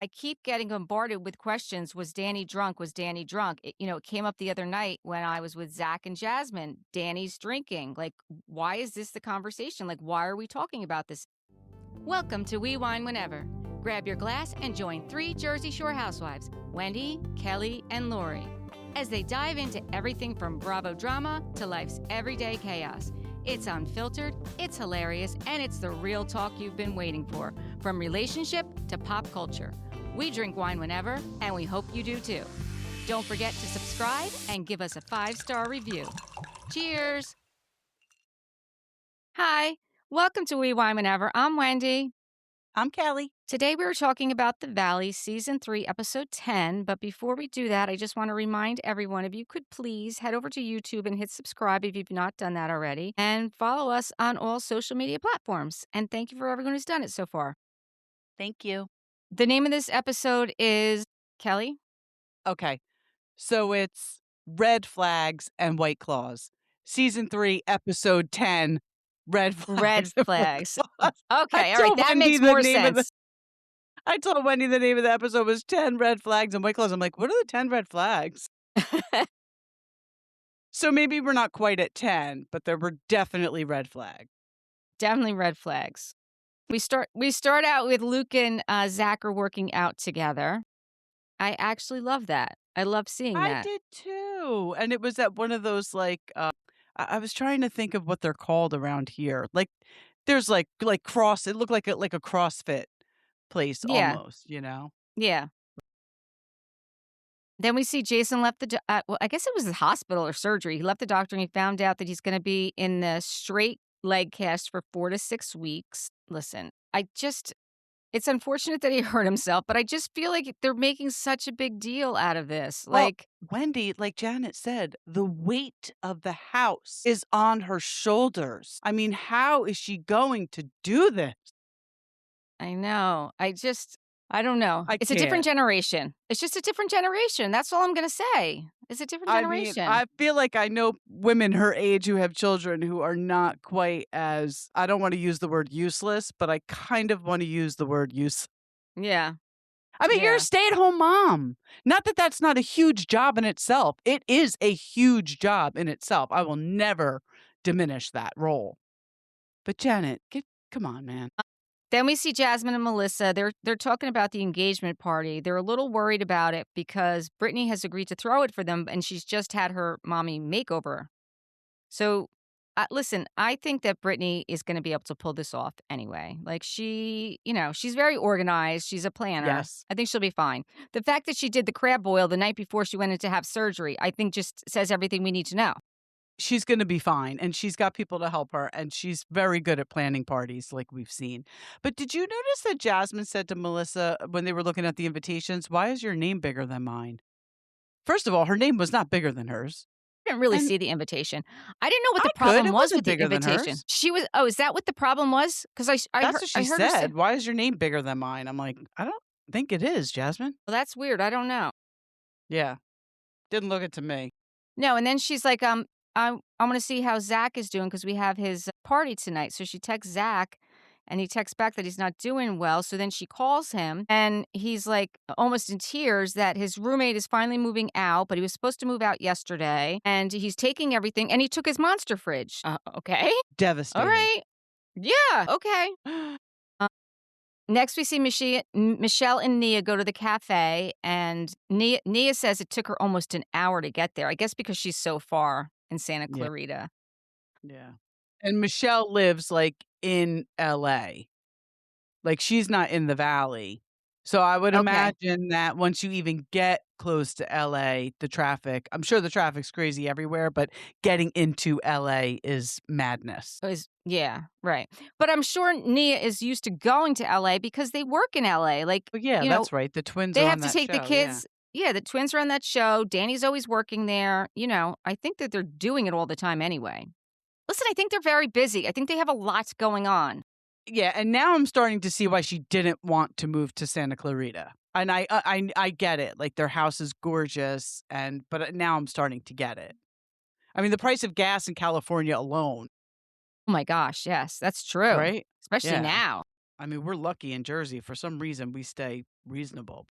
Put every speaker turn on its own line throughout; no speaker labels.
I keep getting bombarded with questions. Was Danny drunk? Was Danny drunk? It came up the other night when I was with Zack and Jasmine. Danny's drinking. Like, why is this the conversation? Like, why are we talking about this? Welcome to We Wine Whenever. Grab your glass and join 3 Jersey Shore housewives, Wendy, Kelly, and Lori, as they dive into everything from Bravo drama to life's everyday chaos. It's unfiltered, it's hilarious, and it's the real talk you've been waiting for, from relationship to pop culture. We drink wine whenever, and we hope you do too. Don't forget to subscribe and give us a 5-star review. Cheers! Hi, welcome to We Wine Whenever. I'm Wendy.
I'm Kelly.
Today we were talking about The Valley, Season 3, Episode 10, but before we do that, I just want to remind everyone, if you could please head over to YouTube and hit subscribe if you've not done that already, and follow us on all social media platforms. And thank you for everyone who's done it so far.
Thank you.
The name of this episode is, Kelly?
Okay, so it's Red Flags and White Claws. Season 3, Episode 10, Red Flags
Red
and White
Flags.
Claws.
Okay,
I
all right,
told
that
Wendy
makes
the
more
name of
sense.
I told Wendy the name of the episode was 10 Red Flags and White Claws. I'm like, what are the 10 red flags? So maybe we're not quite at 10, but there were definitely red flags.
Definitely red flags. We start out with Luke and Zack are working out together. I actually love that. I love seeing that.
I did too. And it was at one of those I was trying to think of what they're called around here. Like there's like cross, it looked like a CrossFit place
Yeah,
almost, you know?
yeah. Then we see Jason left well, I guess it was the hospital or surgery. He left the doctor and he found out that he's going to be in the straight leg cast for 4 to 6 weeks. Listen, it's unfortunate that he hurt himself, but I just feel like they're making such a big deal out of this.
Well,
Like,
Wendy, like Janet said, the weight of the house is on her shoulders. I mean, how is she going to do this?
I know. I don't know.
I
It's a different
can't.
generation. It's just a different generation. That's all I'm going to say. It's a different
I mean,
generation.
I feel like I know women her age who have children who are not quite as, I don't want to use the word useless, but I kind of want to use the word use.
Yeah.
I mean, you're a
Yeah.
stay-at-home mom. Not that that's not a huge job in itself. It is a huge job in itself. I will never diminish that role. But Janet, come on, man.
Then we see Jasmine and Melissa. They're talking about the engagement party. They're a little worried about it because Brittany has agreed to throw it for them, and she's just had her mommy makeover. So, listen, I think that Brittany is going to be able to pull this off anyway. Like she's very organized. She's a planner.
Yes.
I think she'll be fine. The fact that she did the crab boil the night before she went in to have surgery, I think just says everything we need to know.
She's going to be fine, and she's got people to help her, and she's very good at planning parties like we've seen. But did you notice that Jasmine said to Melissa when they were looking at the invitations, "Why is your name bigger than mine?" First of all, her name was not bigger than hers.
I didn't really
And
see the invitation. I didn't know what the
I could.
problem
It
was
wasn't
with the
bigger than
invitation.
hers.
She was is that what the problem was? Because I
That's
heard,
what she
her say,
said. "Why is your name bigger than mine?" I'm like, I don't think it is, Jasmine.
well, that's weird. I don't know.
Yeah. Didn't look it to me.
No, and then she's like, I want to see how Zack is doing because we have his party tonight. So she texts Zack, and he texts back that he's not doing well. So then she calls him, and he's like almost in tears that his roommate is finally moving out, but he was supposed to move out yesterday, and he's taking everything, and he took his monster fridge. Okay,
Devastating.
all right, yeah, okay. Next, we see Michelle and Nia go to the cafe, and Nia says it took her almost an hour to get there. I guess because she's so far in Santa
Yeah.
Clarita.
Yeah. And Michelle lives like in LA. Like she's not in the valley. So I would
Okay.
imagine that once you even get close to LA, the traffic, I'm sure the traffic's crazy everywhere, but getting into LA is madness.
Yeah, right. But I'm sure Nia is used to going to LA because they work in LA. Like,
But yeah, that's right. The twins
they
are
have
on
to
that
take the
show,
kids. Yeah, the twins are on that show. Danny's always working there. I think that they're doing it all the time anyway. Listen, I think they're very busy. I think they have a lot going on.
Yeah, and now I'm starting to see why she didn't want to move to Santa Clarita. And I get it. Like their house is gorgeous, but now I'm starting to get it. I mean, the price of gas in California alone,
Oh my gosh, yes, that's true.
right?
Especially
Yeah.
now.
I mean, we're lucky in Jersey. For some reason, we stay reasonable.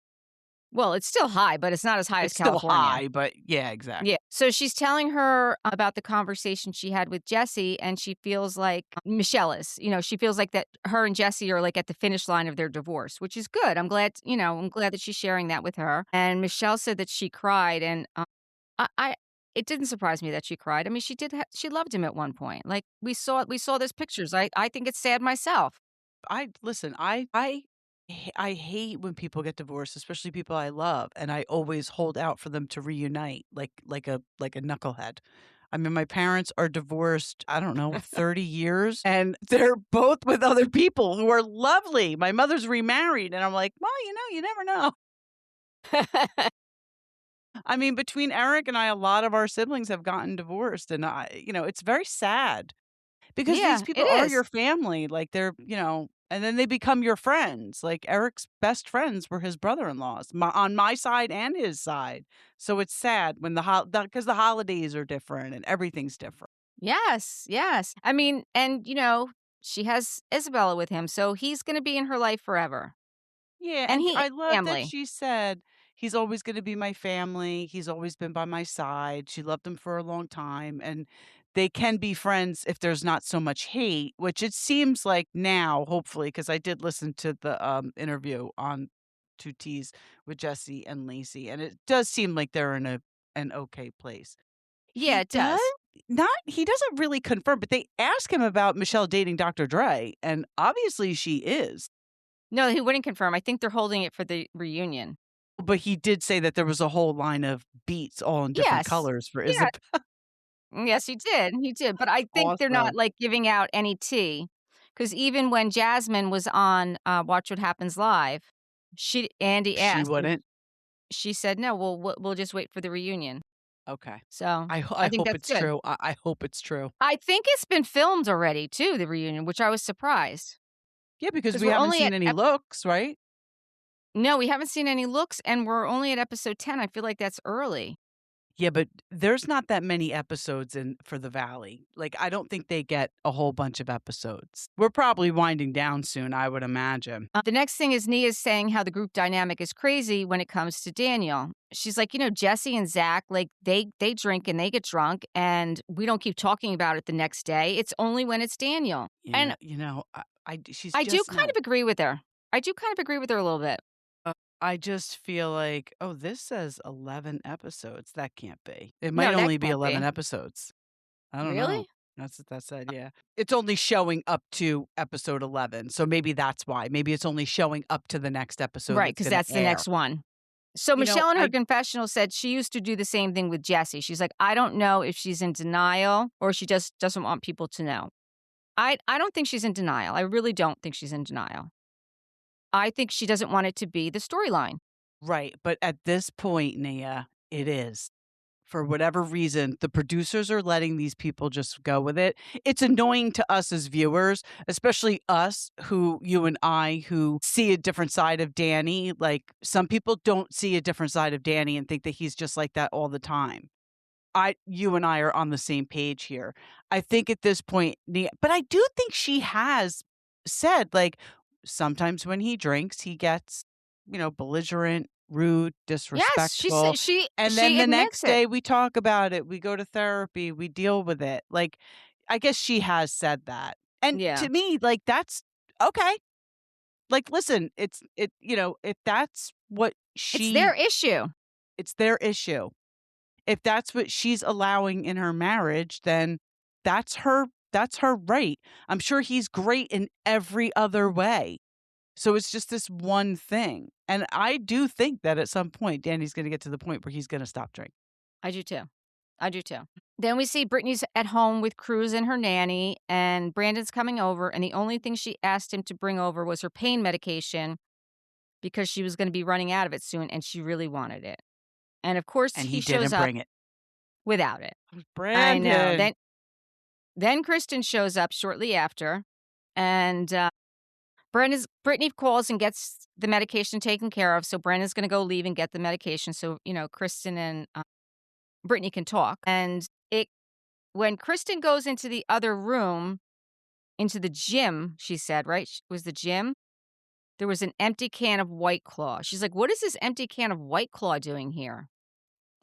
Well, it's still high, but it's not as high as
It's still
California.
high, but yeah, exactly.
Yeah. So she's telling her about the conversation she had with Jesse, and she feels like Michelle is, she feels like that her and Jesse are like at the finish line of their divorce, which is good. I'm glad that she's sharing that with her. And Michelle said that she cried, and it didn't surprise me that she cried. I mean, she loved him at one point. Like we saw those pictures. I think it's sad myself.
I listen, I hate when people get divorced, especially people I love, and I always hold out for them to reunite like a knucklehead. I mean, my parents are divorced, I don't know, 30 years, and they're both with other people who are lovely. My mother's remarried, and I'm like, "Well, you never know." I mean, between Eric and I, a lot of our siblings have gotten divorced, and it's very sad. Because these
Yeah, it
people are
is.
your family, like, and then they become your friends, like, Eric's best friends were his brother-in-laws, on my side and his side, so it's sad when because the holidays are different and everything's different.
Yes, yes. I mean, and she has Isabella with him, so he's going to be in her life forever,
Yeah,
and
and
he is
I love that
family.
she said, "He's always gonna be my family, he's always been by my side." She loved him for a long time, and they can be friends if there's not so much hate, which it seems like now, hopefully, because I did listen to the, interview on 2 T's with Jesse and Lacey, and it does seem like they're in an okay place.
Yeah,
He
it
does
does.
not he doesn't really confirm, but they ask him about Michelle dating Dr. Dre, and obviously she is.
No, he wouldn't confirm. I think they're holding it for the reunion.
But he did say that there was a whole line of beats all in different
Yes.
colors for
Yeah.
Isabel.
Yes, he did, but I think they're not,
Awesome.
like, giving out any tea, because even when Jasmine was on, Watch What Happens Live, Andy
She
asked, and
wouldn't?
she said, "No, we'll just wait for the reunion."
Okay.
So,
I
I think
hope
that's
it's
good.
true. I hope it's true.
I think it's been filmed already too, the reunion, which I was surprised,
Yeah, because
because
we
we're
haven't
only
seen
at
any
ep
looks, right?
no, we haven't seen any looks, and we're only at episode 10. I feel like that's early.
Yeah, but there's not that many episodes in for the Valley. Like, I don't think they get a whole bunch of episodes. We're probably winding down soon, I would imagine.
The next thing is Nia's saying how the group dynamic is crazy when it comes to Daniel. She's like, Jesse and Zack, like they drink and they get drunk, and we don't keep talking about it the next day. It's only when it's Daniel.
Yeah,
And
she's
I do
just
kind
not
of agree with her. I do kind of agree with her a little bit.
I just feel like, "Oh, this says 11 episodes. That can't be. It might
No, that
only be
can't
11
be.
episodes." I don't know.
Really?
That's what that said, yeah. It's only showing up to episode 11, so maybe that's why. Maybe it's only showing up to the next episode
Right,
that's
because
gonna
that's the
air.
next one. So Michelle in her
I
confessional said she used to do the same thing with Jesse. She's like, I don't know if she's in denial or she just doesn't want people to know. I don't think she's in denial. I really don't think she's in denial. I think she doesn't want it to be the storyline.
right, but at this point, Nia, it is. For whatever reason, the producers are letting these people just go with it. It's annoying to us as viewers, especially us you and I, who see a different side of Danny. Like, some people don't see a different side of Danny and think that he's just like that all the time. You and I are on the same page here. I think at this point, but I do think she has said, like, sometimes when he drinks, he gets, belligerent, rude,
Yes,
disrespectful. And then
she
the
admits
next
it.
day we talk about it. We go to therapy, we deal with it. Like, I guess she has said that. And
Yeah.
to me, like, that's okay. Like, listen, if that's what
It's their
she
issue.
it's their issue. If that's what she's allowing in her marriage, then that's her right. I'm sure he's great in every other way. So it's just this one thing. And I do think that at some point Danny's going to get to the point where he's going to stop drinking.
I do too. I do too. Then we see Brittany's at home with Cruz and her nanny, and Brandon's coming over, and the only thing she asked him to bring over was her pain medication because she was going to be running out of it soon, and she really wanted it. And of course,
And
he
he
shows
didn't
up
bring it.
without it. I know.
Brandon.
Then Kristen shows up shortly after, and Brittany calls and gets the medication taken care of. So Brandon's going to go leave and get the medication, so Kristen and Brittany can talk. And it when Kristen goes into the other room, into the gym, she said, right? Was the gym? there was an empty can of White Claw. She's like, "What is this empty can of White Claw doing here?"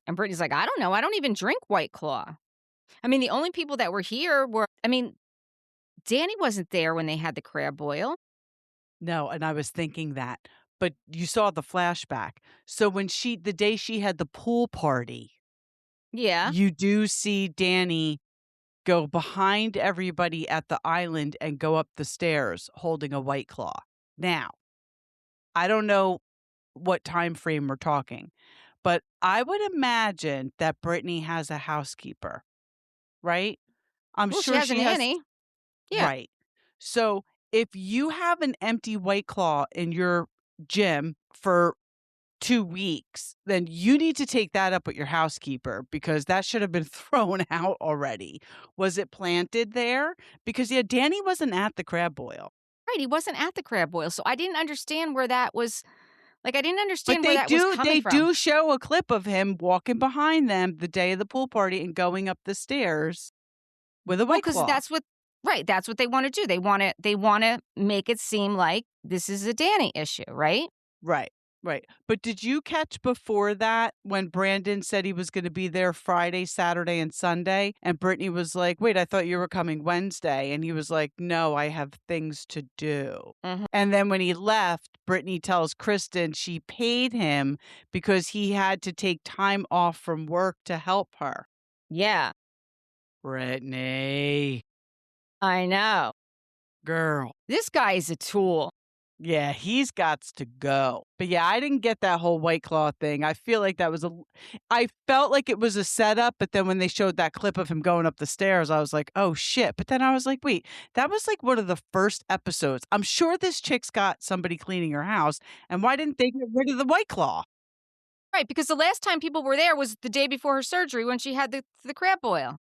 And Brittany's like, "I don't know. I don't even drink White Claw." I mean, the only people that were here were, I mean, Danny wasn't there when they had the crab boil.
No, and I was thinking that, but you saw the flashback. So when the day she had the pool party,
Yeah.
you do see Danny go behind everybody at the island and go up the stairs holding a White Claw. Now, I don't know what time frame we're talking, but I would imagine that Brittany has a housekeeper, right? I'm
Well, she
sure
has a
she has.
nanny. Yeah.
Right. So if you have an empty White Claw in your gym for 2 weeks, then you need to take that up with your housekeeper because that should have been thrown out already. Was it planted there? Because, yeah, Danny wasn't at the crab boil.
Right. He wasn't at the crab boil. So I didn't understand where that was. Like, I didn't
But
understand where that was coming
they
from.
do show a clip of him walking behind them the day of the pool party and going up the stairs with a
Well,
White
because
Claw.
that's what, right. That's what they want to do. They want to make it seem like this is a Danny issue, right?
Right, right. But did you catch before that when Brandon said he was gonna be there Friday, Saturday, and Sunday? And Brittany was like, "Wait, I thought you were coming Wednesday." And he was like, "No, I have things to do."
Mhm.
And then when he left, Brittany tells Kristen she paid him because he had to take time off from work to help her.
Yeah,
Brittany,
I know.
girl.
This guy is a tool.
Yeah, he's gots to go. But yeah, I didn't get that whole White Claw thing. I feel like that was I felt like it was a setup, but then when they showed that clip of him going up the stairs, I was like, "Oh shit." But then I was like, "Wait, that was like one of the first episodes. I'm sure this chick's got somebody cleaning her house, and why didn't they get rid of the White Claw?"
Right, because the last time people were there was the day before her surgery when she had the crab boil.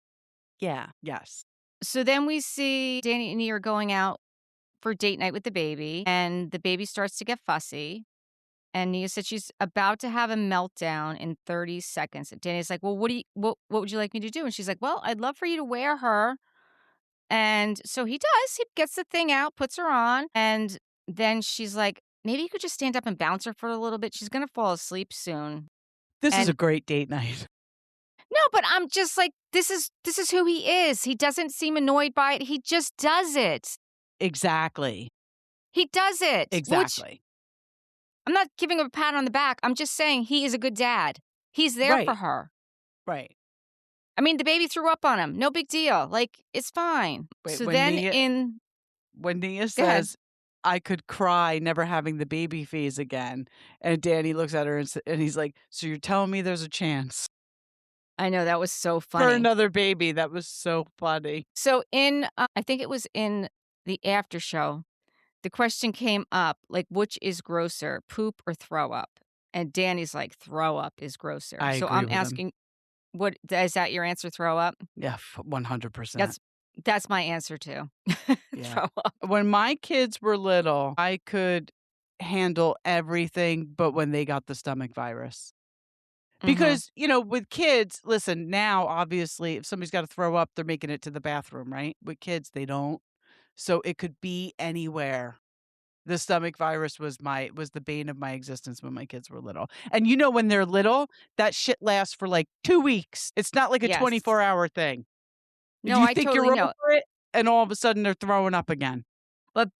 Yeah, yes.
So then we see Danny and E are going out for date night with the baby, and the baby starts to get fussy. And Nia said she's about to have a meltdown in 30 seconds. And Danny's like, "Well, what would you like me to do?" And she's like, "Well, I'd love for you to wear her." And so he does. He gets the thing out, puts her on, and then she's like, "Maybe you could just stand up and bounce her for a little bit. She's gonna fall asleep soon."
This is a
And
great date night.
no, but I'm just like, this is who he is. He doesn't seem annoyed by it. He just does it.
Exactly.
He does it. Which
Exactly.
I'm not giving him a pat on the back. I'm just saying he is a good dad. He's there for
Right.
her.
Right.
I mean, the baby threw up on him. No big deal. Like, it's fine.
Wait,
So then
when Nia
go ahead.
says, "I could cry never having the baby phase again," and Danny looks at her and he's like, "So you're telling me there's a chance
I know that was so
for
funny.
another baby?" That was so funny.
So I think it was in the after show, the question came up, like, which is grosser, poop or throw up? And Danny's like, throw up is grosser.
I
So
agree
I'm
with him.
asking, what is that your answer, throw up?
Yeah, 100%.
That's that's my answer too.
Yeah.
Throw up.
When my kids were little, I could handle everything but when they got the stomach virus.
Mhm.
Because, with kids, listen, now, obviously, if somebody's gotta throw up, they're making it to the bathroom, right? With kids, they don't. So it could be anywhere. The stomach virus was the bane of my existence when my kids were little. And when they're little, that shit lasts for, like, 2 weeks. It's not like a
Yes.
24-hour thing.
No,
You
I
think
totally
you're
know.
over it, and all of a sudden they're throwing up again.
But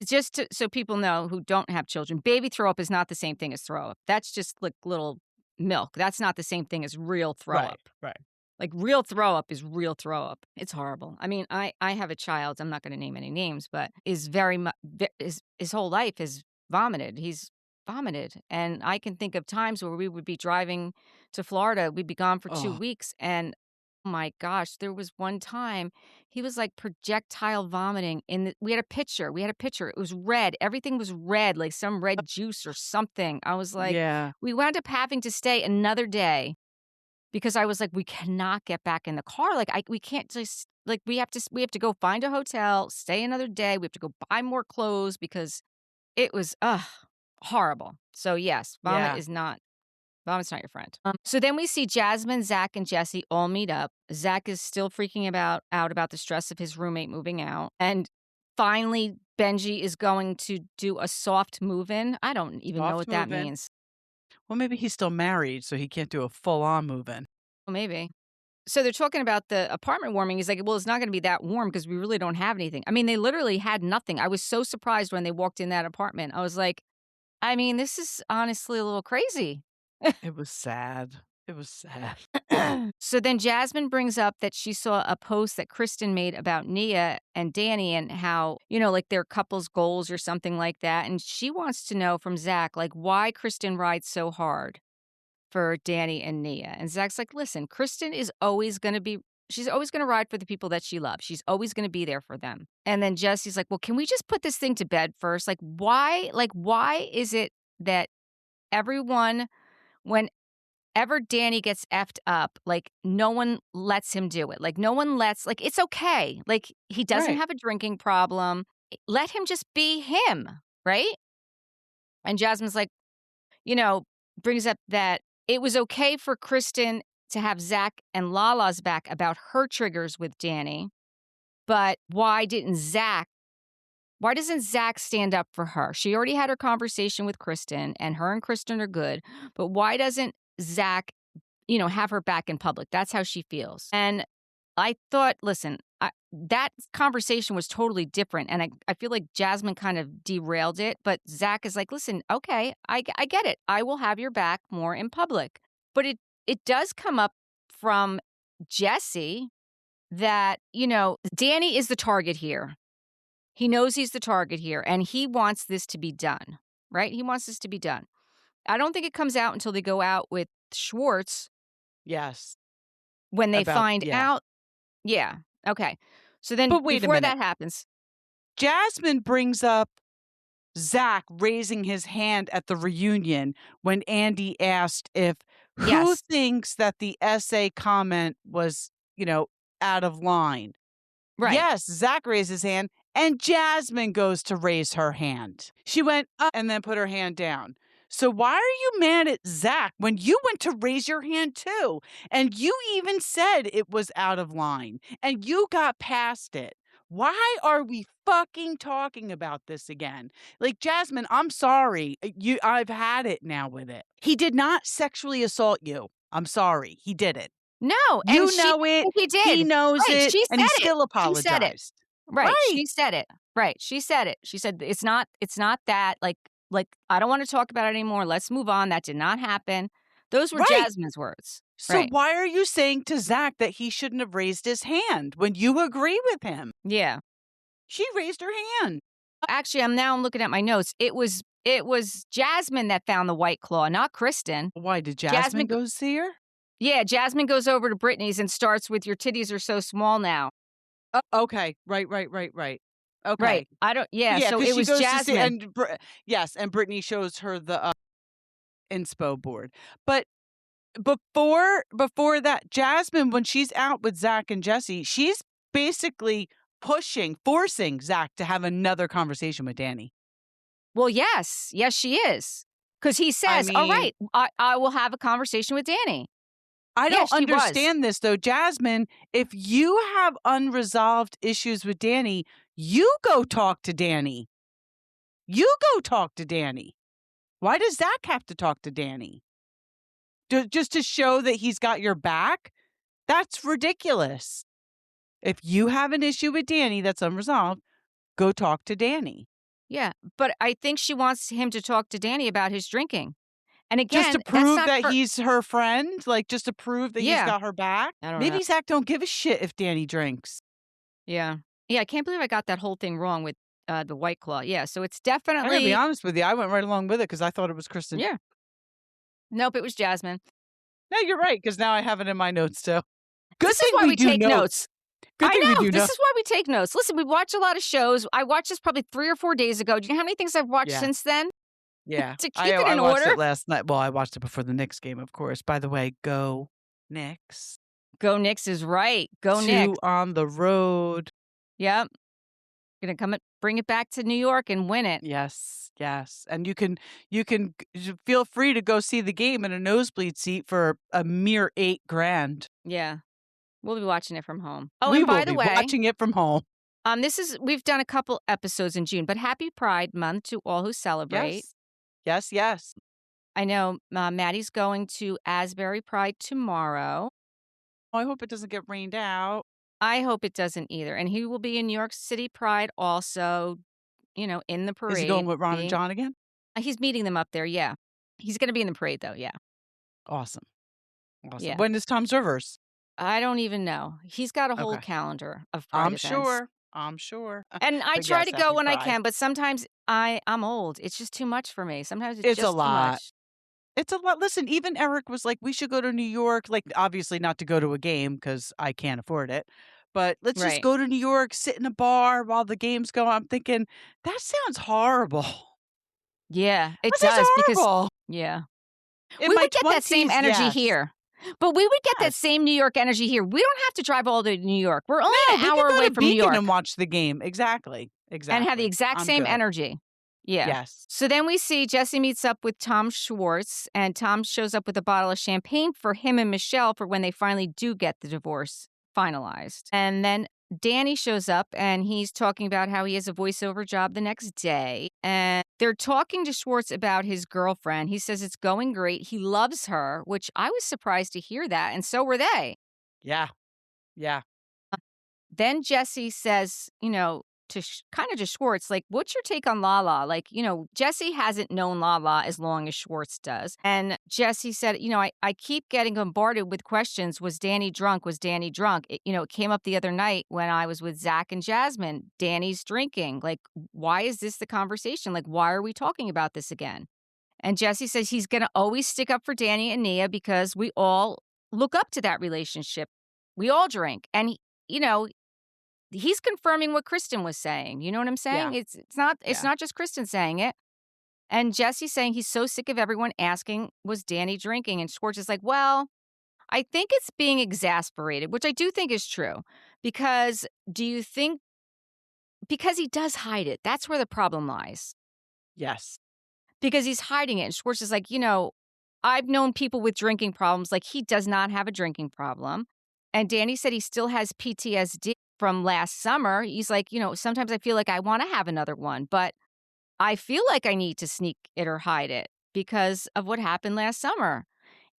so people know who don't have children, baby throw up is not the same thing as throw up. That's just like little milk. That's not the same thing as real throw
Right,
up.
right.
Like real throw up is real throw up. It's horrible. I mean, I have a child. I'm not going to name any names, but is very much his whole life is vomited. He's vomited, and I can think of times where we would be driving to Florida. We'd be gone for two
Oh,
weeks, and oh my gosh, there was one time he was like projectile vomiting. We had a picture. We had a picture. It was red. Everything was red, like some red juice or something. I was like,
yeah.
we wound up having to stay another day because I was like, "We cannot get back in the car, like, we can't just like, we have to go find a hotel, stay another day, we have to go buy more clothes," because it was, horrible. So, yes,
Yeah.
vomit's not your friend. So then we see Jasmine, Zack, and Jesse all meet up. Zack is still freaking out about the stress of his roommate moving out, and finally, Benji is going to do a soft move-in. I don't even know
Soft
what that
move-in.
means.
Well, maybe he's still married, so he can't do a full-on move-in.
Well, maybe. So they're talking about the apartment warming. He's like, well, it's not going to be that warm because we really don't have anything. I mean, they literally had nothing. I was so surprised when they walked in that apartment. I was like, I mean, this is honestly a little crazy.
It was sad. It was sad.
So then Jasmine brings up that she saw a post that Kristen made about Nia and Danny and how, like their couple's goals or something like that. And she wants to know from Zack, like, why Kristen rides so hard for Danny and Nia. And Zach's like, listen, Kristen is always going to be, she's always going to ride for the people that she loves. She's always going to be there for them. And then Jesse's like, well, can we just put this thing to bed first? Why is it that everyone, whenever Danny gets effed up, like no one lets him do it. Like no one lets, like it's okay. Like he doesn't
Right.
have a drinking problem. Let him just be him, right? And Jasmine's like, brings up that it was okay for Kristen to have Zack and Lala's back about her triggers with Danny, but why doesn't Zack stand up for her? She already had her conversation with Kristen, and her and Kristen are good, but why doesn't Zack, have her back in public? That's how she feels. And I thought, listen, that conversation was totally different. And I feel like Jasmine kind of derailed it. But Zack is like, listen, okay, I get it. I will have your back more in public. But it does come up from Jesse that, Danny is the target here. He knows he's the target here. And he wants this to be done, right? He wants this to be done. I don't think it comes out until they go out with Schwartz
Yes.
when they find
Yeah.
out. Yeah. Okay. So then
But wait a
before
minute.
that happens.
Jasmine brings up Zack raising his hand at the reunion when Andy asked if who
Yes.
thinks that the essay comment was, out of line.
Right.
Yes, Zack raised his hand and Jasmine goes to raise her hand. She went up and then put her hand down. So why are you mad at Zack when you went to raise your hand too? And you even said it was out of line and you got past it. Why are we fucking talking about this again? Like, Jasmine, I'm sorry. I've had it now with it. He did not sexually assault you. I'm sorry. He did it.
No,
You
and
know it.
he did.
He knows
Right,
it.
she
And he
said it.
still
She said it.
apologized.
Right, she said it. Right, she said it. She said, it's not that, like, I don't wanna talk about it anymore. Let's move on. That did not happen. Those were
Right.
Jasmine's words.
So
Right.
why are you saying to Zack that he shouldn't have raised his hand when you agree with him?
Yeah.
She raised her hand.
Actually, I'm looking at my notes. It was Jasmine that found the White Claw, not Kristen.
Why did Jasmine go see her?
Yeah, Jasmine goes over to Brittany's and starts with, "Your titties are so small now."
Okay. Right. Okay.
Right. I don't yeah, so
'cause
it
she
was
goes to see
Jasmine.
yes, and Brittany shows her the, inspo board. But before that, Jasmine, when she's out with Zack and Jesse, she's basically forcing Zack to have another conversation with Danny.
Well, yes. Yes, she is. Because he says, "All
mean
right, I will have a conversation with Danny."
I
Yeah,
don't
she was.
understand this though, Jasmine. If you have unresolved issues with Danny, you go talk to Danny. You go talk to Danny. Why does Zack have to talk to Danny? Just to show that he's got your back? That's ridiculous. If you have an issue with Danny that's unresolved, go talk to Danny.
Yeah, but I think she wants him to talk to Danny about his drinking. And again,
Just to
that's
prove
not
that
her
he's her friend? Like, just to prove that he's
Yeah.
got her back?
I don't know.
Maybe Zack don't give a shit if Danny drinks.
Yeah. Yeah, I can't believe I got that whole thing wrong with, the White Claw. Yeah, so it's
I gotta be
definitely
honest with you, I went right along with it because I thought it was Kristen.
Yeah. Nope, it was Jasmine.
No, you're right, because now I have it in my notes too. Good
This
thing
is why we
do
take notes.
Good
I
thing
know.
we do
This
notes.
is why we take notes. Listen, we watch a lot of shows. I watched this probably 3 or 4 days ago. Do you know how many things I've watched
Yeah.
since then?
Yeah.
To keep
I
it in
watched
order?
it last night. Well, I watched it before the Knicks game, of course. By the way, go Knicks.
Go Knicks is right. Go
2
Knicks.
on the road.
Yep. Gonna bring it back to New York and win it.
Yes, yes. And you can feel free to go see the game in a nosebleed seat for a mere $8,000.
Yeah. We'll be watching it from home. Oh,
We
and by
will
the
be
way,
watching it from home.
We've done a couple episodes in June, but happy Pride Month to all who celebrate.
Yes. Yes, yes.
I know Maddie's going to Asbury Pride tomorrow.
I hope it doesn't get rained out.
I hope it doesn't either. And he will be in New York City Pride also, in the
Is he going
parade.
with Ron and John again?
He's meeting them up there. Yeah. He's going to be in the parade though. Yeah.
Awesome. Awesome.
Yeah.
When is Tom's Rivers?
I don't even know. He's got a whole
Okay.
calendar of Pride
I'm
events.
sure. I'm sure.
And I
But
try
yes,
to go
happy
when I
Pride.
can, but sometimes I'm old. It's just too much for me. Sometimes it's
It's a
just too
lot.
much.
It's a lot. Listen, even Eric was like, "We should go to New York." Like, obviously not to go to a game because I can't afford it, but let's just
Right.
go to New York, sit in a bar while the games go. I'm thinking, that sounds horrible.
Yeah, it
That sounds
does because
horrible.
yeah.
In
We
my
would get that same
20s,
energy
yes.
here. But we would get that
Yes.
same New York energy here. We don't have to drive all the way to New York. We're only
No,
an
we could
hour
go
away
to
from New
Beacon
York
and watch the game. Exactly.
and have the
Exactly.
exact
I'm
same
good.
energy. Yeah.
Yes.
So then we see Jesse meets up with Tom Schwartz, and Tom shows up with a bottle of champagne for him and Michelle for when they finally do get the divorce finalized. And then Danny shows up and he's talking about how he has a voiceover job the next day. And they're talking to Schwartz about his girlfriend. He says it's going great. He loves her, which I was surprised to hear that. And so were they.
Yeah. Yeah.
Then Jesse says, to kind of to Schwartz, like, what's your take on Lala? Like, Jesse hasn't known Lala as long as Schwartz does. And Jesse said, I keep getting bombarded with questions. Was Danny drunk? Was Danny drunk? It came up the other night when I was with Zack and Jasmine. Danny's drinking. Like, why is this the conversation? Like, why are we talking about this again? And Jesse says he's going to always stick up for Danny and Nia because we all look up to that relationship. We all drink. And, he's confirming what Kristen was saying. You know what I'm saying?
Yeah.
It's
Yeah.
not just Kristen saying it. And Jesse's saying he's so sick of everyone asking, was Danny drinking? And Schwartz is like, well, I think it's being exasperated, which I do think is true. Because do you think because he does hide it? That's where the problem lies.
Yes.
Because he's hiding it. And Schwartz is like, I've known people with drinking problems. Like, he does not have a drinking problem. And Danny said he still has PTSD from last summer. He's like, sometimes I feel like I want to have another one, but I feel like I need to sneak it or hide it because of what happened last summer.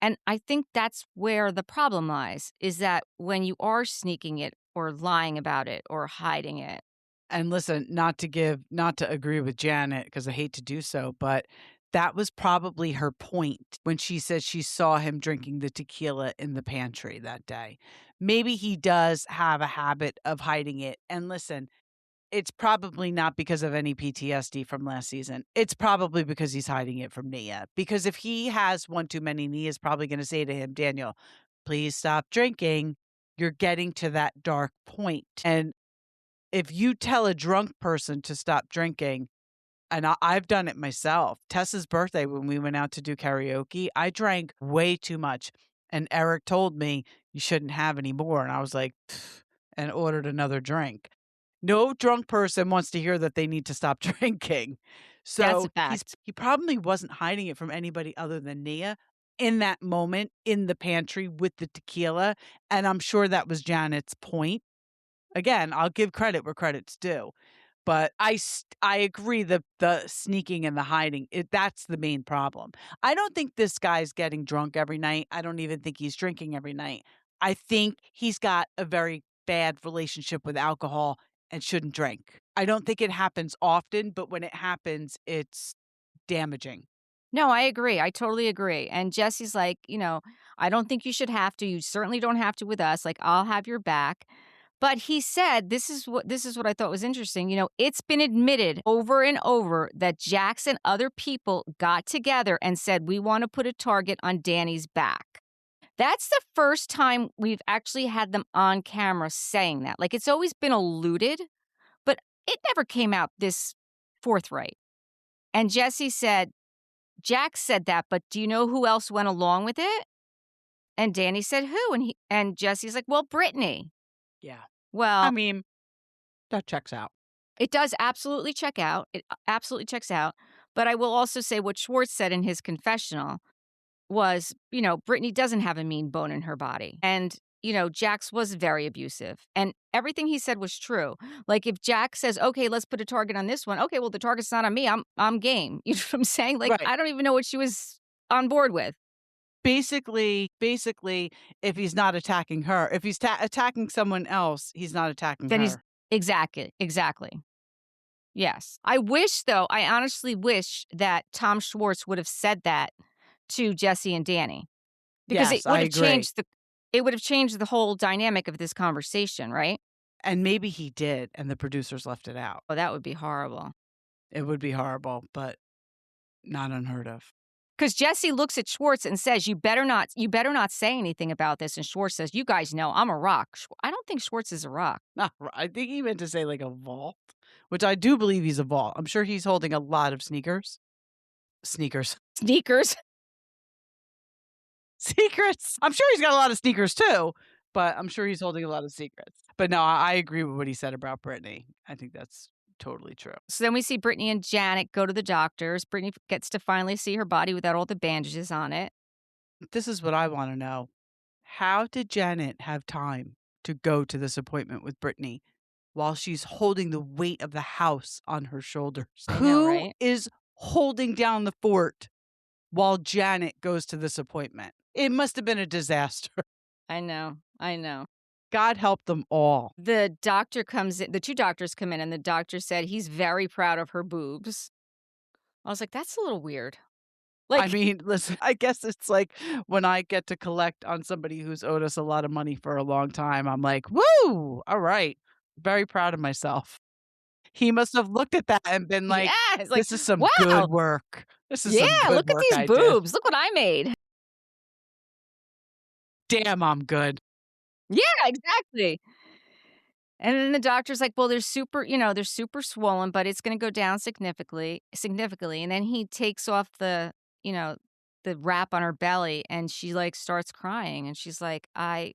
And I think that's where the problem lies, is that when you are sneaking it or lying about it or hiding it.
And listen, not to agree with Janet, because I hate to do so, but that was probably her point when she said she saw him drinking the tequila in the pantry that day. Maybe he does have a habit of hiding it. And listen, it's probably not because of any PTSD from last season. It's probably because he's hiding it from Nia. Because if he has one too many, Nia's probably going to say to him, Daniel, please stop drinking. You're getting to that dark point. And if you tell a drunk person to stop drinking, and I've done it myself. Tessa's birthday, when we went out to do karaoke, I drank way too much. And Eric told me, you shouldn't have any more. And I was like, "Pfft," and ordered another drink. No drunk person wants to hear that they need to stop drinking.
That's a
So
fact.
he probably wasn't hiding it from anybody other than Nia in that moment in the pantry with the tequila. And I'm sure that was Janet's point. Again, I'll give credit where credit's due. But I agree that the sneaking and the hiding, that's the main problem. I don't think this guy's getting drunk every night. I don't even think he's drinking every night. I think he's got a very bad relationship with alcohol and shouldn't drink. I don't think it happens often, but when it happens, it's damaging.
No, I agree. I totally agree. And Jesse's like, I don't think you should have to. You certainly don't have to with us. Like, I'll have your back. But he said, this is what I thought was interesting. It's been admitted over and over that Jax and other people got together and said, we want to put a target on Danny's back. That's the first time we've actually had them on camera saying that. Like, it's always been alluded, but it never came out this forthright. And Jesse said, Jax said that, but do you know who else went along with it? And Danny said, who? And Jesse's like, well, Brittany.
Yeah. I
Well,
mean, that checks out.
it does absolutely check out. It absolutely checks out. But I will also say what Schwartz said in his confessional was, Brittany doesn't have a mean bone in her body. And Jax was very abusive and everything he said was true. Like if Jack says, "Okay, let's put a target on this one." Okay, well the target's not on me. I'm game. You know what I'm saying? Like
Right.
I don't even know what she was on board with.
Basically, if he's not attacking her, if he's attacking someone else, he's not attacking
Then he's
her.
exactly. Yes. I honestly wish that Tom Schwartz would have said that to Jesse and Danny because
Yes, I agree.
it would have changed the whole dynamic of this conversation, right?
And maybe he did, and the producers left it out.
Oh, that would be horrible.
It would be horrible, but not unheard of.
Because Jesse looks at Schwartz and says, you better not say anything about this." And Schwartz says, "You guys know I'm a rock." I don't think Schwartz is a rock.
Not I think he meant to say like a vault, which I do believe he's a vault. I'm sure he's holding a lot of sneakers. Sneakers.
Sneakers.
Secrets. I'm sure he's got a lot of sneakers too, but I'm sure he's holding a lot of secrets. But no, I agree with what he said about Brittany. I think that's totally true.
So then we see Brittany and Janet go to the doctors. Brittany gets to finally see her body without all the bandages on it.
This is what I want to know. How did Janet have time to go to this appointment with Brittany while she's holding the weight of the house on her shoulders?
I know,
Who
right?
is holding down the fort while Janet goes to this appointment? It must have been a disaster.
I know. I know.
God help them all.
The doctor comes in, the 2 doctors come in, and the doctor said he's very proud of her boobs. I was like, "That's a little weird."
I
Like,
mean, listen, I guess it's like when I get to collect on somebody who's owed us a lot of money for a long time, I'm like, "Woo! All right." Very proud of myself. He must have looked at that and been like,
yeah, it's like,
"This is some good
"Wow,
work. This is
yeah,
some good
look at
work
these
I did.
boobs. Look what I made."
Damn, I'm good."
Yeah, exactly. And then the doctor's like, "Well, they're super swollen, but it's gonna go down significantly." And then he takes off you know, the wrap on her belly, and she, like, starts crying, and she's like, "I"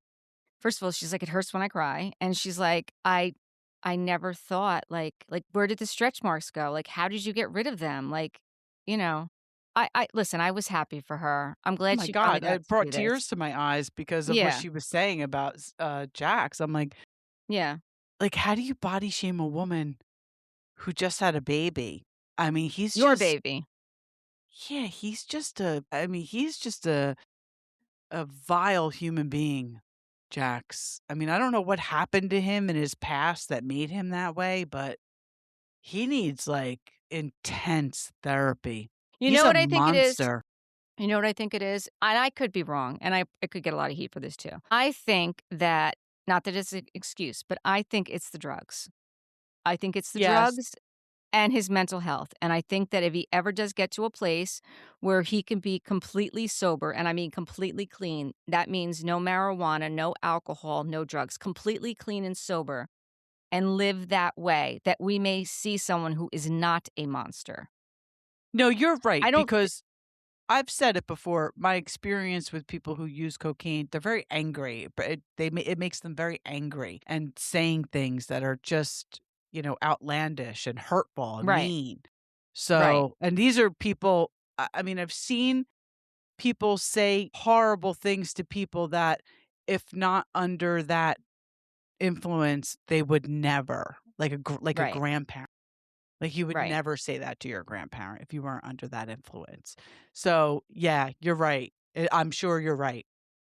first of all, she's like, "It hurts when I cry," and she's like, I never thought, where did the stretch marks go? Like, how did you get rid of them?" Like, you know, I listen, I was happy for her. I'm
Oh
glad
my
she finally
god,
got
it
to do
brought
this.
tears to my eyes because of what
Yeah,
she was saying about Jax. I'm
yeah.
like, how do you body shame a woman who just had a baby? I mean, he's
Your
just
baby.
yeah, he's just a vile human being, Jax. I mean, I don't know what happened to him in his past that made him that way, but he needs like intense therapy.
You
He's
know
a
what I think it is?
monster.
You know what I think it is? And I could be wrong, and I could get a lot of heat for this too. I think that not that it's an excuse, but I think it's the drugs. I think it's the
Yes.
drugs and his mental health, and I think that if he ever does get to a place where he can be completely sober, and I mean completely clean, that means no marijuana, no alcohol, no drugs, completely clean and sober, and live that way, that we may see someone who is not a monster.
No, you're right
I don't th
because I've said it before. My experience with people who use cocaine, they're very angry, but it makes them very angry and saying things that are just, outlandish and hurtful and
Right,
mean.
right,
So, and these are people, I mean, I've seen people say horrible things to people that if not under that influence, they would never, like a
right,
grandparent. Like, you would
right.
never say that to your grandparent if you weren't under that influence. So, yeah, you're right. I'm sure you're right.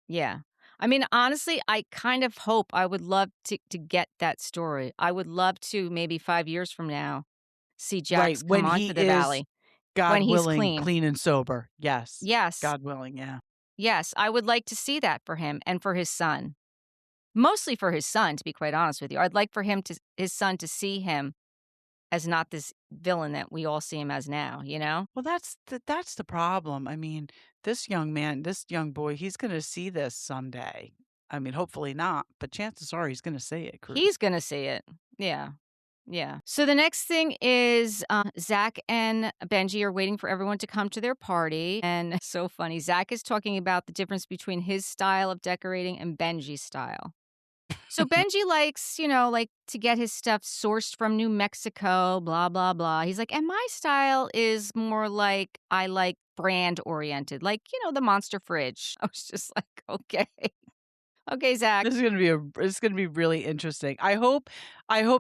Yeah. I mean, honestly, I kind of hope I would love to get that story. I would love to maybe 5 years from now see
Right,
Jax come
when he
onto the
is,
valley when
God
he's
willing,
clean.
clean and sober. Yes.
Yes.
God willing, yeah.
Yes, I would like to see that for him and for his son. Mostly for his son, to be quite honest with you. I'd like for his son to see him as not this villain that we all see him as now, you know?
Well, that's the problem. I mean, this young man, this young boy, he's gonna see this someday. I mean, hopefully not, but chances are he's gonna see it, Cruz.
He's gonna see it. Yeah. Yeah. So the next thing is Zach and Benji are waiting for everyone to come to their party. And it's so funny. Zach is talking about the difference between his style of decorating and Benji's style. So Benji likes, like to get his stuff sourced from New Mexico, blah, blah, blah. He's like, and my style is more like I like brand oriented, like, the Monster Fridge. I was just like, okay. Okay, Zack.
It's gonna be really interesting. I hope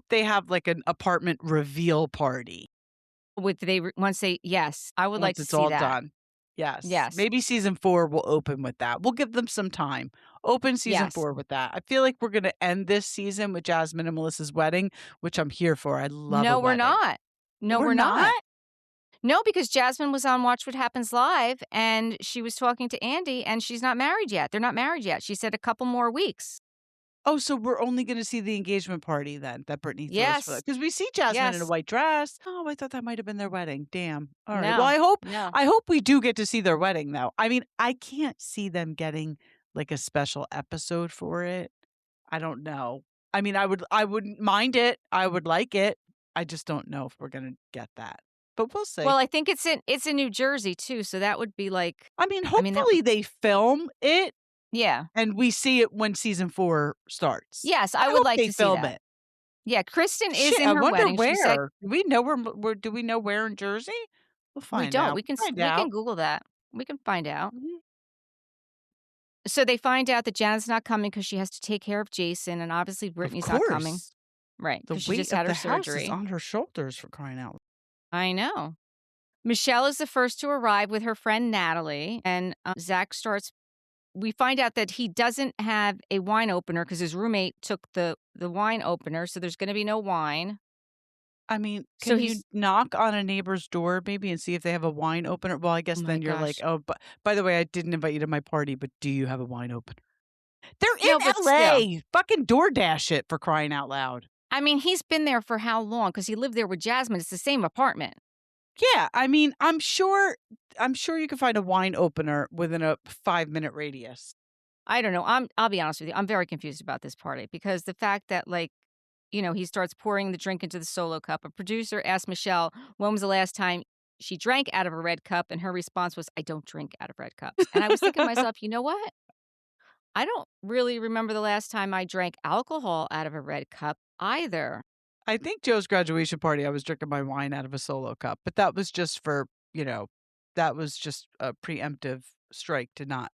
they have, like, an apartment reveal party
Once they yes, I would like
once
to
it's
see
all
that.
done. Yes.
Yes.
Maybe season 4 will open with that. We'll give them some time. Open season
Yes.
4 with that. I feel like we're gonna end this season with Jasmine and Melissa's wedding, which I'm here for. I love a
No, we're
wedding.
not. No,
We're
we're not.
not?
No, because Jasmine was on Watch What Happens Live, and she was talking to Andy, and she's not married yet. They're not married yet. She said a couple more weeks.
Oh, so we're only gonna see the engagement party then that Brittany throws for that
Yes.
because we see Jasmine in a
Yes.
white dress. Oh, I thought that might have been their wedding. Damn. All right. Well,
No.
I hope
No.
I hope we do get to see their wedding though. I mean, I can't see them getting like a special episode for it. I don't know. I mean, I wouldn't mind it. I would like it. I just don't know if we're gonna get that. But we'll see.
Well, I think it's in New Jersey too, so that would be like
I mean,
I mean, that
hopefully they film it
yeah.
and we see it when season 4 starts.
Yes,
I
I would
hope
like
they
to see
film
that.
it.
Yeah, Kristen is
Shit,
in
I
her
wonder
wedding. She said
where. Do we know where do we know where in Jersey? We'll
we
find
don't.
out. We'll find
We can
out.
Google that. We can find out.
Mhm.
So they find out that Janet's not coming because she has to take care of Jason, and obviously
Of
Brittany's not coming.
course.
Right,
The
because she
weight
just
of
had her
the house is
surgery.
on her shoulders for crying out loud.
I know. Michelle is the first to arrive with her friend Natalie, and Zach starts. We find out that he doesn't have a wine opener because his roommate took the wine opener, so there's going to be no wine.
I mean,
So
can you
he's
knock on a neighbor's door maybe and see if they have a wine opener? Well, I
oh
guess
my
then you're like,
gosh,
"Oh, but by the way, I didn't invite you to my party, but do you have a wine opener?" They're
no,
in
but still,
LA. Fucking DoorDash it for crying out loud.
I mean, he's been there for how long? Because he lived there with Jasmine. It's the same apartment.
Yeah, I mean, I'm sure you can find a wine opener within a 5-minute radius.
I don't know. I'll be honest with you. I'm very confused about this party because the fact that he starts pouring the drink into the solo cup. A producer asked Michelle, when was the last time she drank out of a red cup? And her response was, I don't drink out of red cups. And I was thinking to myself, you know what? I don't really remember the last time I drank alcohol out of a red cup either.
I think Joe's graduation party, I was drinking my wine out of a solo cup, but that was just for, that was just a preemptive strike to not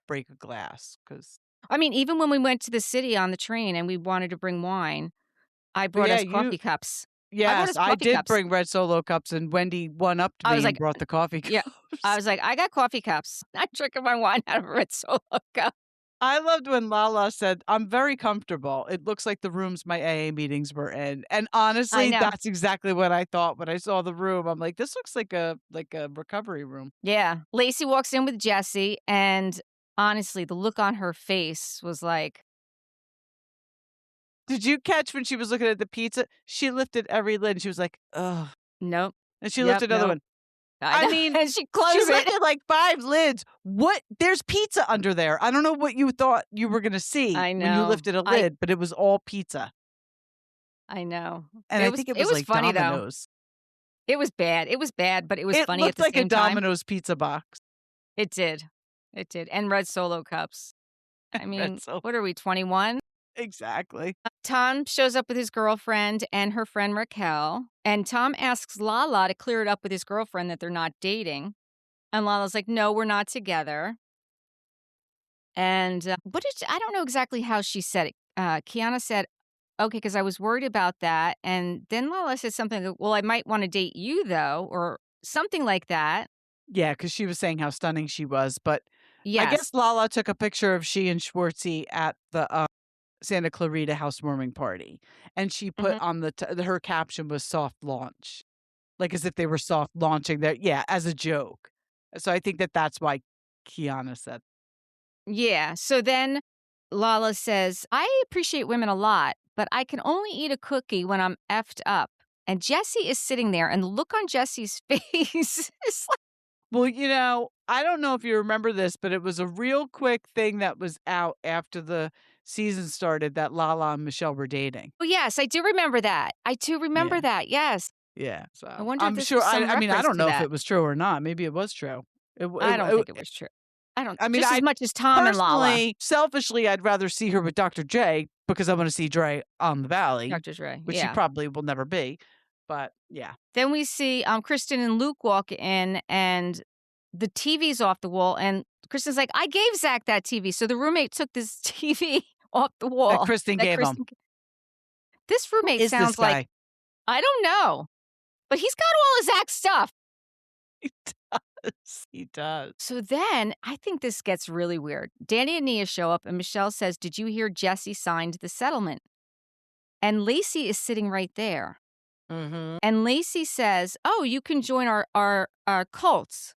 break a glass. Because
I mean, even when we went to the city on the train and we wanted to bring wine, I brought
yeah,
us coffee cups. I brought
yes,
us
I
coffee
did
cups.
bring red solo cups, and Wendy one-upped
I was
me and
like,
brought the coffee
yeah. I
cups.
was like, I got coffee cups. I'm drinking my wine out of a red solo cup.
I loved when Lala said, "I'm very comfortable. It looks like the rooms my AA meetings were in." And
I
honestly,
know.
that's exactly what I thought when I saw the room. I'm like, "This looks like a recovery room."
Yeah. Lacey walks in with Jesse, and honestly, the look on her face was like,
Did you catch when she was looking at the pizza? She lifted every lid and she was like, "Ugh."
nope.
And she
Yep.
lifted another
Nope.
one.
I
I
know.
mean,
And she
she
closed it.
lifted like 5 lids. What? There's pizza under there. I don't know what you thought you were gonna see
I
when you
know.
lifted a lid, but it was all pizza.
I know.
And I think it
It
was
was
like
funny though.
Domino's.
It was bad. It was bad, but it was
It
funny at
looked
the
like a
same time.
Domino's pizza box.
It did. It did. And red solo cups. I mean,
That's so
what are we, 21?
exactly.
Tom shows up with his girlfriend and her friend Raquel, and Tom asks Lala to clear it up with his girlfriend that they're not dating. And Lala's like, no, we're not together. And I don't know exactly how she said it. Kiana said, okay, because I was worried about that. And then Lala said something like, well, I might want to date you though, or something like that.
Yeah, because she was saying how stunning she was, but I
Yes.
guess Lala took a picture of she and Schwartzy at the, Santa Clarita housewarming party, and she put
Hmm.
on her caption was "soft launch," like, as if they were soft launching their yeah, as a joke. So I think that that's why Kiana said
Yeah. So then Lala says, I appreciate women a lot, but I can only eat a cookie when I'm effed up. And Jesse is sitting there, and the look on Jesse's face is like,
well, I don't know if you remember this, but it was a real quick thing that was out after the season started that Lala and Michelle were dating.
oh, yes, I do remember that. I do remember
Yeah.
that. Yes.
Yeah,
I
so
wonder if
I'm
this
sure
was some
I mean, I
reference
don't
to
know if
that.
it was true or not. Maybe it was true. It w
I don't
it
think it was true. I don't,
I mean,
just as
I
much as Tom and Lala.
personally, selfishly, I'd rather see her with Dr. J because I wanna see Dre on the Valley,
Dr. Dre.
which he
Yeah.
probably will never be, but yeah.
Then we see Kristen and Luke walk in, and the TV's off the wall, and Kristen's like, I gave Zack that TV. So the roommate took this TV off the
That
wall
Kristen
that
gave him.
Kristen. This
Who
roommate
is this
sounds like,
guy?
I don't know, but he's got all of Zack's stuff.
He does. He does.
So then I think this gets really weird. Danny and Nia show up, and Michelle says, did you hear Jesse signed the settlement? And Lacey is sitting right there.
Mhm.
And Lacey says, oh, you can join our cults.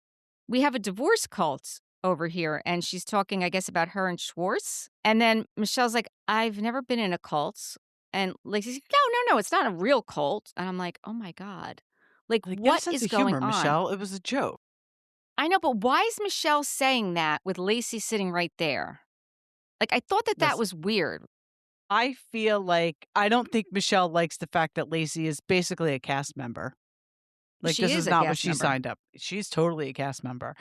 We have a divorce cult over here. And she's talking, I guess, about her and Schwartz. And then Michelle's like, I've never been in a cult. And Lacey's like, no, it's not a real cult. And I'm like, oh my God. Like,
Like, get a
what
sense
is
of
going
humor,
on?
Michelle. It was a joke.
I know, but why is Michelle saying that with Lacey sitting right there? Like, I thought that
Listen,
was weird.
I feel like I don't think Michelle likes the fact that Lacey is basically a cast member. Like,
She
this
is
is
a
not what
cast
she
member.
signed up. She's totally a cast member.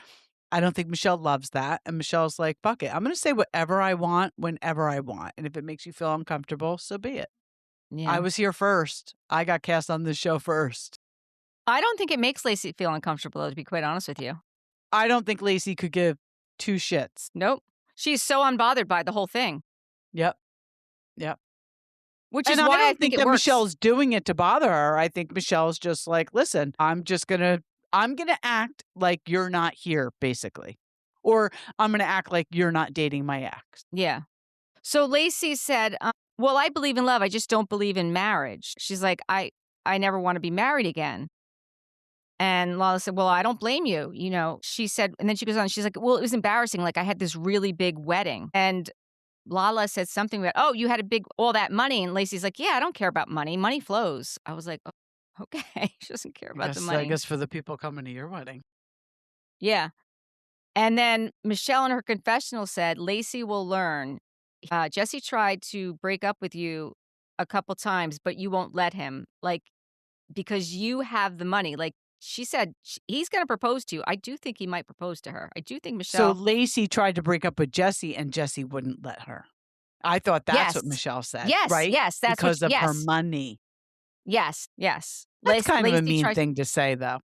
I don't think Michelle loves that. And Michelle's like, fuck it. I'm going to say whatever I want whenever I want. And if it makes you feel uncomfortable, so be it.
Yeah.
I was here first. I got cast on this show first.
I don't think it makes Lacey feel uncomfortable, though, to be quite honest with you.
I don't think Lacey could give two shits.
Nope. She's so unbothered by the whole thing.
Yep. Yep.
Which
And
is
I
why I
don't
think
think
it
that
works.
Michelle's doing it to bother her. I think Michelle's just like, listen, I'm going to act like you're not here, basically. Or I'm going to act like you're not dating my ex.
Yeah. So Lacey said, well, I believe in love. I just don't believe in marriage. She's like, I never want to be married again. And Lala said, well, I don't blame you. You know, she said, and then she goes on, she's like, well, it was embarrassing. Like I had this really big wedding. And Lala said something about, oh, you had all that money. And Lacey's like, yeah, I don't care about money. Money flows. I was like, oh, okay. She doesn't care about the money.
I guess for the people coming to your wedding.
Yeah. And then Michelle in her confessional said, Lacey will learn. Jesse tried to break up with you a couple times, but you won't let him. Like, because you have the money. Like she said, he's going to propose to you. I do think he might propose to her. I do think
So
Michelle.
Lacey tried to break up with Jesse and Jesse wouldn't let her. I thought that's what
Yes.
Michelle said.
Yes.
Right?
Yes. That's
because of her
yes.
money.
Yes. Yes.
That's kind of a
Lacey
mean thing to say, though.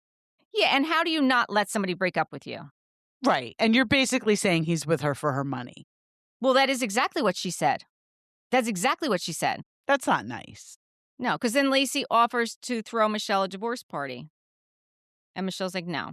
Yeah. And how do you not let somebody break up with you?
Right. And you're basically saying he's with her for her money.
Well, that is exactly what she said. That's exactly what she said.
That's not nice.
No, because then Lacey offers to throw Michelle a divorce party. And Michelle's like, no.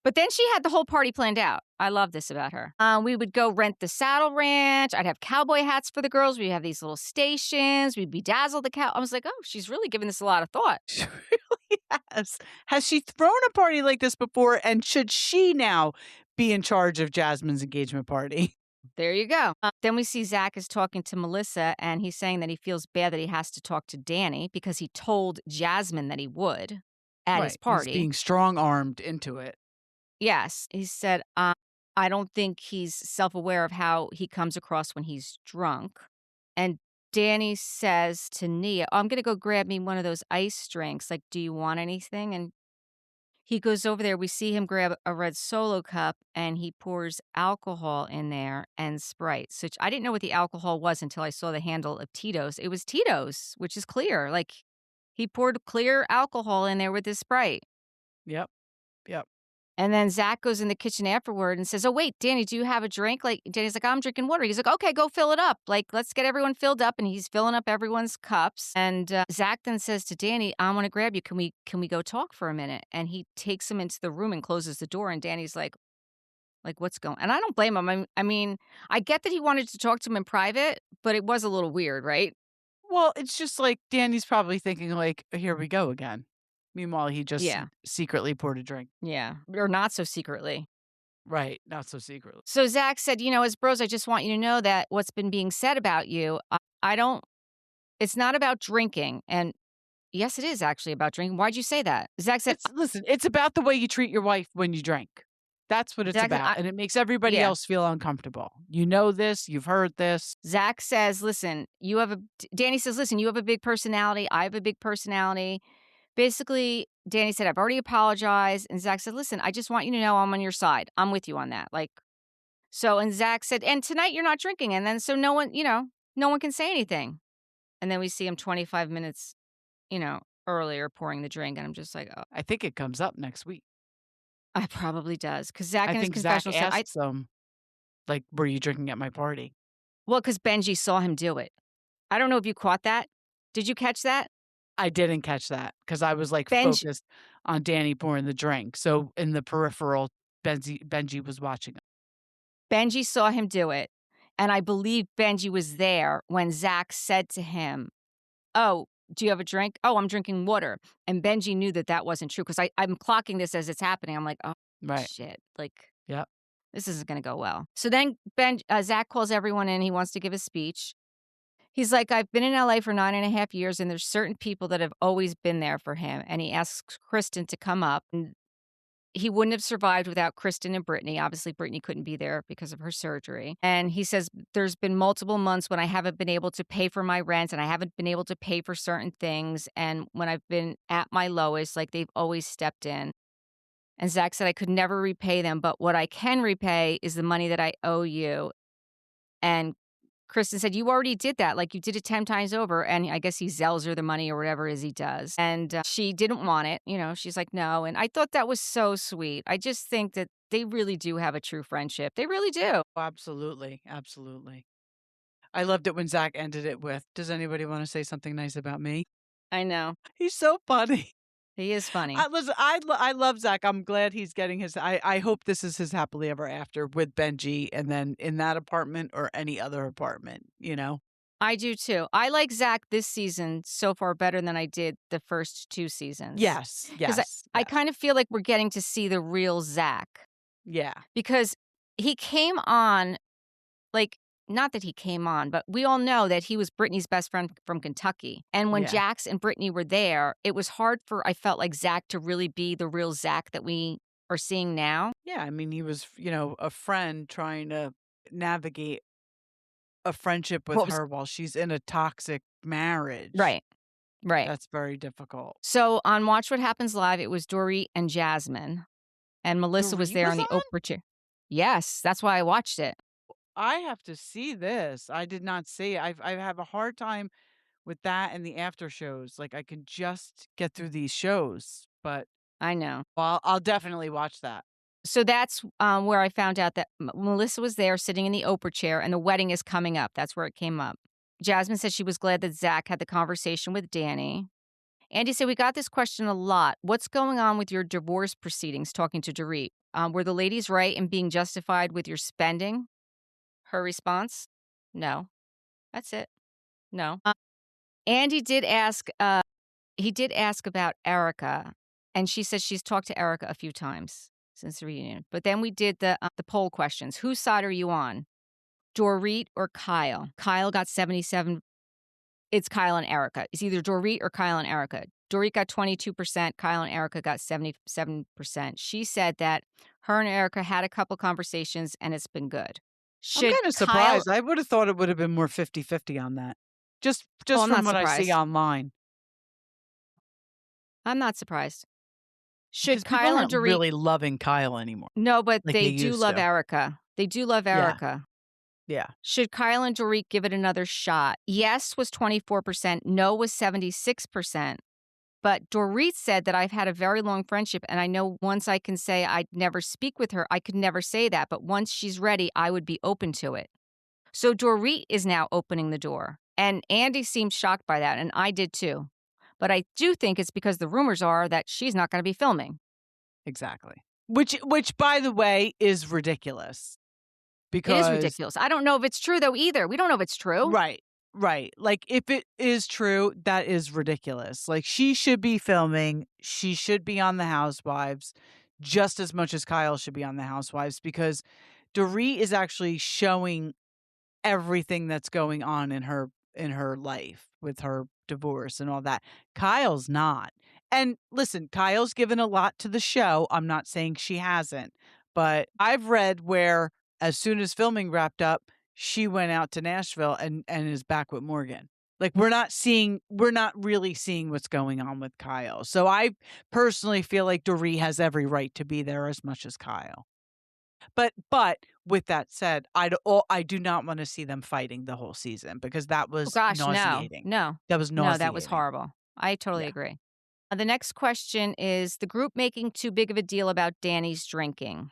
But then she had the whole party planned out. I love this about her. We would go rent the saddle ranch. I'd have cowboy hats for the girls. We'd have these little stations. We'd bedazzle the cow. I was like, oh, she's really giving this a lot of thought.
She really has. Has she thrown a party like this before? And should she now be in charge of Jasmine's engagement party?
There you go. Then we see Zack is talking to Melissa, and he's saying that he feels bad that he has to talk to Danny because he told Jasmine that he would at his party.
He's being strong-armed into it.
Yes. He said, I don't think he's self-aware of how he comes across when he's drunk. And Danny says to Nia, oh, I'm going to go grab me one of those ice drinks. Like, do you want anything? And he goes over there. We see him grab a red Solo cup and he pours alcohol in there and Sprite. So I didn't know what the alcohol was until I saw the handle of Tito's. It was Tito's, which is clear. Like he poured clear alcohol in there with his Sprite.
Yep. Yep.
And then Zack goes in the kitchen afterward and says, oh, wait, Danny, do you have a drink? Like, Danny's like, I'm drinking water. He's like, okay, go fill it up. Like, let's get everyone filled up. And he's filling up everyone's cups. And Zack then says to Danny, I want to grab you. Can we go talk for a minute? And he takes him into the room and closes the door. And Danny's like, what's going on? And I don't blame him. I mean, I get that he wanted to talk to him in private, but it was a little weird, right?
Well, it's just like Danny's probably thinking like, here we go again. Meanwhile, he just secretly poured a drink.
Yeah. Or not so secretly.
Right. Not so secretly.
So Zack said, as bros, I just want you to know that what's been being said about you, it's not about drinking. And yes, it is actually about drinking. Why'd you say that? Zack said,
listen, it's about the way you treat your wife when you drink. That's what it's about. And it makes everybody else feel uncomfortable. You know this. You've heard this.
Zack says, listen, Danny says, listen, you have a big personality. I have a big personality. Basically, Danny said, I've already apologized. And Zack said, listen, I just want you to know I'm on your side. I'm with you on that. And Zack said, and tonight you're not drinking. And then so no one can say anything. And then we see him 25 minutes, earlier pouring the drink. And I'm just like, oh.
I think it comes up next week.
It probably does. Because Zack in his confessional said,
Like, "Were you drinking at my party?"
Well, because Benji saw him do it. I don't know if you caught that. Did you catch that?
I didn't catch that because I was, like,
Benji
focused on Danny pouring the drink, so in the peripheral, Benji was watching him.
Benji saw him do it, and I believe Benji was there when Zack said to him, "Oh, do you have a drink?" "Oh, I'm drinking water." And Benji knew that that wasn't true 'cause I'm clocking this as it's happening. I'm like, "Oh,
Right.
shit, like,
Yep.
this isn't gonna go well." So then Zack calls everyone in, he wants to give a speech. He's like, "I've been in LA for 9.5 years, and there's certain people that have always been there for him." And he asks Kristen to come up, and he wouldn't have survived without Kristen and Brittany. Obviously, Brittany couldn't be there because of her surgery. And he says, "There's been multiple months when I haven't been able to pay for my rent and I haven't been able to pay for certain things. And when I've been at my lowest, like they've always stepped in." And Zach said, "I could never repay them, but what I can repay is the money that I owe you." And Kristen said, "You already did that. Like you did it 10 times over." And I guess he zells her the money or whatever it is he does. And she didn't want it. She's like, "No." And I thought that was so sweet. I just think that they really do have a true friendship. They really do.
Oh, absolutely, absolutely. I loved it when Zach ended it with, "Does anybody wanna say something nice about me?"
I know.
He's so funny.
He is
I
funny.
listen, I love Zach. I'm glad he's getting his I hope this is his happily ever after with Benji and then in that apartment or any other apartment, you know?
I do too. I like Zach this season so far better than I did the first 2 seasons.
Yes,
'Cause I
yes,
I
yes.
kind of feel like we're getting to see the real Zach
Yeah,
because he came on, like, not that he came on, but we all know that he was Brittany's best friend from Kentucky. And when
yeah.
Jax and Brittany were there, it was hard for, I felt like, Zach to really be the real Zach that we are seeing now.
Yeah, I mean, he was, a friend trying to navigate a friendship with
What was
her while she's in a toxic marriage.
right, right.
That's very difficult.
So on Watch What Happens Live, it was Dory and Jasmine, and Melissa was
Dorit
there
was
on the
on?
Oprah chair. Yes, that's why I watched it.
I have to see this. I did not see it. I have a hard time with that and the after shows. Like, I can just get through these shows, but
I know.
well, I'll definitely watch that.
So that's, where I found out that Melissa was there sitting in the Oprah chair, and the wedding is coming up. That's where it came up. Jasmine said she was glad that Zach had the conversation with Danny. Andy said, "We got this question a lot. What's going on with your divorce proceedings?" Talking to Dorit. "Were the ladies right in being justified with your spending?" Her response, "No." That's it. No. Andy did ask, he did ask about Erica, and she says she's talked to Erica a few times since the reunion. But then we did the poll questions. Whose side are you on? Dorit or Kyle? Kyle got 77. It's Kyle and Erica. It's either Dorit or Kyle and Erica. Dorit got 22%. Kyle and Erica got 77%. She said that her and Erica had a couple conversations and it's been good.
I'm
Should
kinda
Kyle?
surprised. I would have thought it would have been more 50-50 on that. Just
Oh,
just
I'm
from
not
what I see
surprised.
online,
I'm not surprised.
because
Should
people
Kyle and
aren't
Dorit?
really loving Kyle anymore
No, but
like they
they do
used
love
to.
Erica. They do love
Yeah,
Erica.
yeah.
Should Kyle and Dorit give it another shot? Yes was 24%, no was 76%. But Dorit said that I've had a very long friendship, and I know once I can say I'd never speak with her, I could never say that. But once she's ready, I would be open to it. So Dorit is now opening the door. And Andy seemed shocked by that, and I did too. But I do think it's because the rumors are that she's not going to be filming.
Exactly. Which, by the way, is ridiculous
It is
because
ridiculous. I don't know if it's true, though, either. We don't know if it's true.
right, right. Like, if it is true, that is ridiculous. Like, she should be filming, she should be on The Housewives just as much as Kyle should be on The Housewives because Dorit is actually showing everything that's going on in her life with her divorce and all that. Kyle's not. And listen, Kyle's given a lot to the show. I'm not saying she hasn't, but I've read where as soon as filming wrapped up, she went out to Nashville and is back with Morgan. Like we're not really seeing what's going on with Kyle. So I personally feel like Dorit has every right to be there as much as Kyle. But with that said, I do not wanna see them fighting the whole season because that
Oh,
was
gosh, no,
nauseating.
no,
That was
no, that was
nauseating.
horrible. I totally
Yeah.
agree. The next question is the group making too big of a deal about Danny's drinking.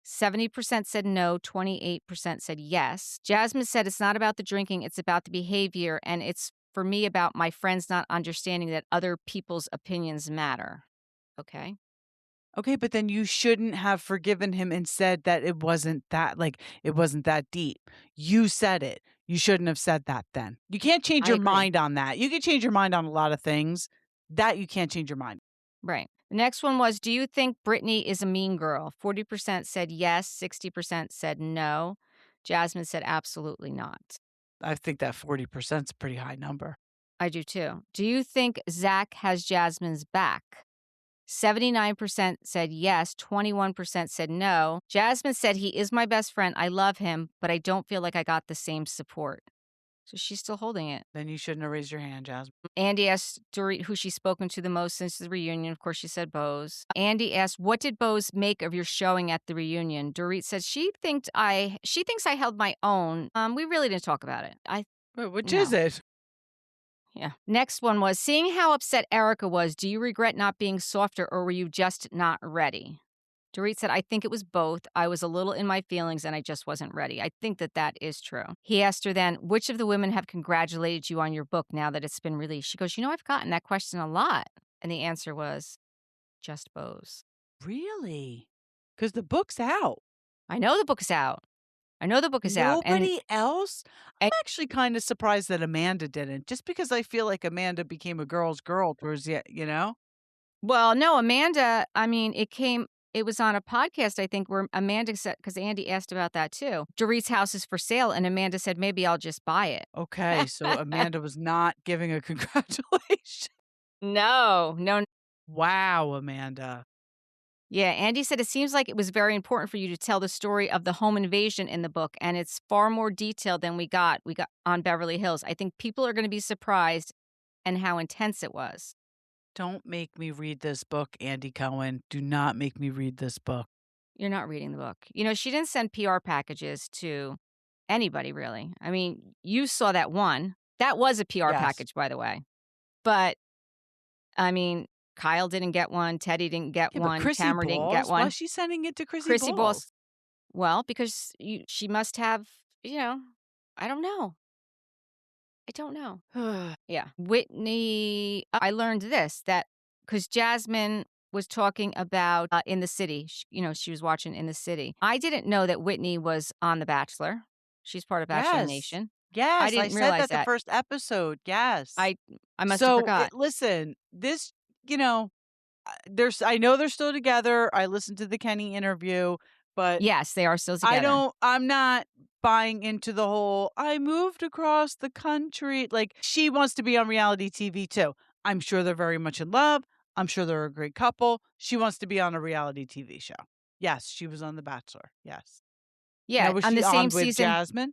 70% said no, 28% said yes. Jasmine said it's not about the drinking, it's about the behavior, and it's for me about my friends not understanding that other people's opinions matter. Okay.
Okay, but then you shouldn't have forgiven him and said that it wasn't that deep. You said it. You shouldn't have said that then. You can't change
I
your
agree.
mind on that. You can change your mind on a lot of things. That you can't change your mind.
Right. The next one was, do you think Brittany is a mean girl? 40% said yes, 60% said no. Jasmine said absolutely not.
I think that 40% is a pretty high number.
I do too. Do you think Zack has Jasmine's back? 79% said yes, 21% said no. Jasmine said he is my best friend. I love him, but I don't feel like I got the same support. So she's still holding it.
Then you shouldn't have raised your hand, Jasmine.
Andy asked Dorit who she's spoken to the most since the reunion. Of course, she said Bose. Andy asked, "What did Bose make of your showing at the reunion?" Dorit said she thinks I held my own. We really didn't talk about it.
Wait, which is
No.
it?
Yeah. Next one was, seeing how upset Erica was, do you regret not being softer or were you just not ready? Dorit said, I think it was both. I was a little in my feelings and I just wasn't ready. I think that is true. He asked her then, which of the women have congratulated you on your book now that it's been released? She goes, I've gotten that question a lot. And the answer was, just Bose.
Really? Because the book's out.
I know the book is out. And
Nobody else? I'm
and
actually kind of surprised that Amanda didn't, just because I feel like Amanda became a girl's girl towards the, you know?
well, no, Amanda, I mean, it was on a podcast, I think, where Amanda said, because Andy asked about that too. Dorit's house is for sale, and Amanda said, maybe I'll just buy it.
Okay, so Amanda was not giving a congratulations.
No, no.
Wow, Amanda.
Yeah, Andy said, it seems like it was very important for you to tell the story of the home invasion in the book, and it's far more detailed than we got on Beverly Hills. I think people are going to be surprised and how intense it was.
Don't make me read this book, Andy Cohen. Do not make me read this book.
You're not reading the book. She didn't send PR packages to anybody, really. I mean, you saw that one. That was a PR
Yes.
package, by the way. But, I mean, Kyle didn't get one. Teddy didn't get
Yeah, but
one.
Chrissy
Tamara didn't get
Balls? Why
one.
is she sending it to
Chrissy
Balls?
Balls. Well, because she must have, I don't know. I don't know. Yeah. Whitney, I learned this, that because Jasmine was talking about In the City, she was watching In the City. I didn't know that Whitney was on The Bachelor. She's part of Bachelor
Yes.
Nation. I
Yes, I
didn't
said
realize
that the
that.
first episode, yes.
I must have forgot.
Listen, this, I know they're still together. I listened to the Kenny interview, but
Yes, they are still together.
I'm not buying into the whole, I moved across the country. Like, she wants to be on reality TV too. I'm sure they're very much in love. I'm sure they're a great couple. She wants to be on a reality TV show. Yes, she was on The Bachelor. Yes.
Yeah,
Now, was
on
she
the
on
same
with
season.
Jasmine?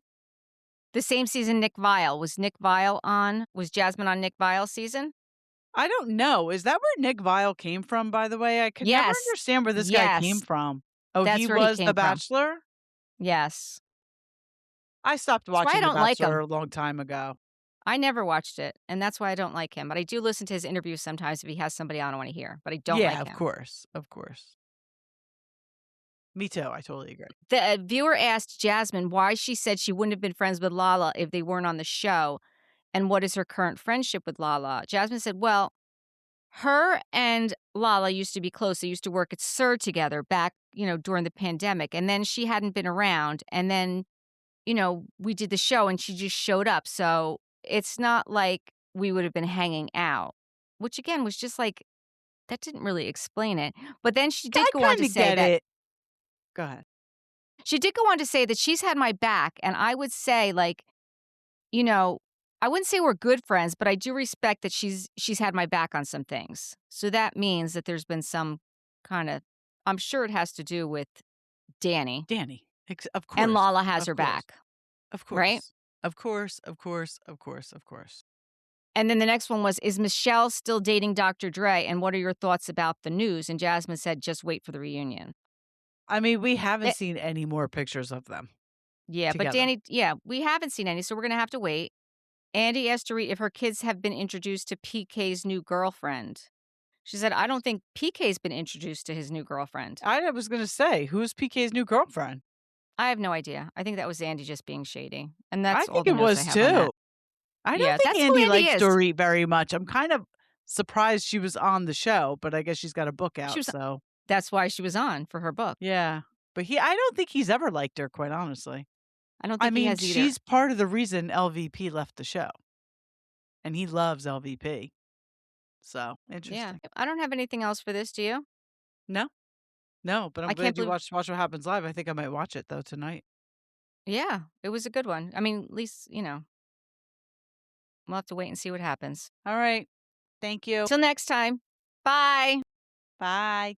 The same season Nick Viall. Was Nick Viall on? Was Jasmine on Nick Viall's season?
I don't know. Is that where Nick Viall came from, by the way? I could never
Yes.
understand where this guy came
Yes.
from. Oh, he
That's where he
was
came
The
from.
Bachelor?
Yes.
I stopped
That's why I
watching The
don't like
Bachelor
him.
a long time ago.
I never watched it, and that's why I don't like him. But I do listen to his interviews sometimes if he has somebody on I want to hear. But I don't
Yeah,
like
of
him.
course. Of course. Me too. I totally agree.
The viewer asked Jasmine why she said she wouldn't have been friends with Lala if they weren't on the show, and what is her current friendship with Lala. Jasmine said, well, her and Lala used to be close. They used to work at SUR together back, during the pandemic. And then she hadn't been around. And then, we did the show and she just showed up. So it's not like we would have been hanging out, which again was just like, that didn't really explain it. But then she did
I
go on to
kind of
say
get
that
it. Go ahead.
she did go on to say that she's had my back. And I would say, like, I wouldn't say we're good friends, but I do respect that she's had my back on some things. So that means that there's been some kind of, I'm sure it has to do with Danny.
Danny. Of course.
And Lala has
Of
her
course.
back.
Of course.
Right?
Of course. Of course. Of course. Of course.
And then the next one was, is Michelle still dating Dr. Dre? And what are your thoughts about the news? And Jasmine said, just wait for the reunion.
I mean, we haven't seen any more pictures of them.
Yeah,
together.
but Danny, we haven't seen any, so we're going to have to wait. Andy asked Dorit if her kids have been introduced to PK's new girlfriend. She said, "I don't think PK's been introduced to his new girlfriend."
I was gonna say, who's PK's new girlfriend?
I have no idea. I think that was Andy just being shady, and
I
that's all
think
the
it
notes I
was
have on
too.
that.
I don't
Yeah,
think
that's who
Andy
Andy
likes
is.
Dorit very much. I'm kind of surprised she was on the show, but I guess she's got a book
She
out,
was
so
That's why she was on, for her book.
yeah. But I don't think he's ever liked her, quite honestly.
I don't
I
think he
mean,
has either.
she's part of the reason LVP left the show, and he loves LVP. So,
Yeah.
interesting.
I don't have anything else for this, do you?
No, no, but I'm
I can't
glad you
believe
watch What Happens Live. I think I might watch it though tonight.
Yeah, it was a good one. I mean, at least, we'll have to wait and see what happens.
All right. Thank you.
Till next time. Bye.
Bye.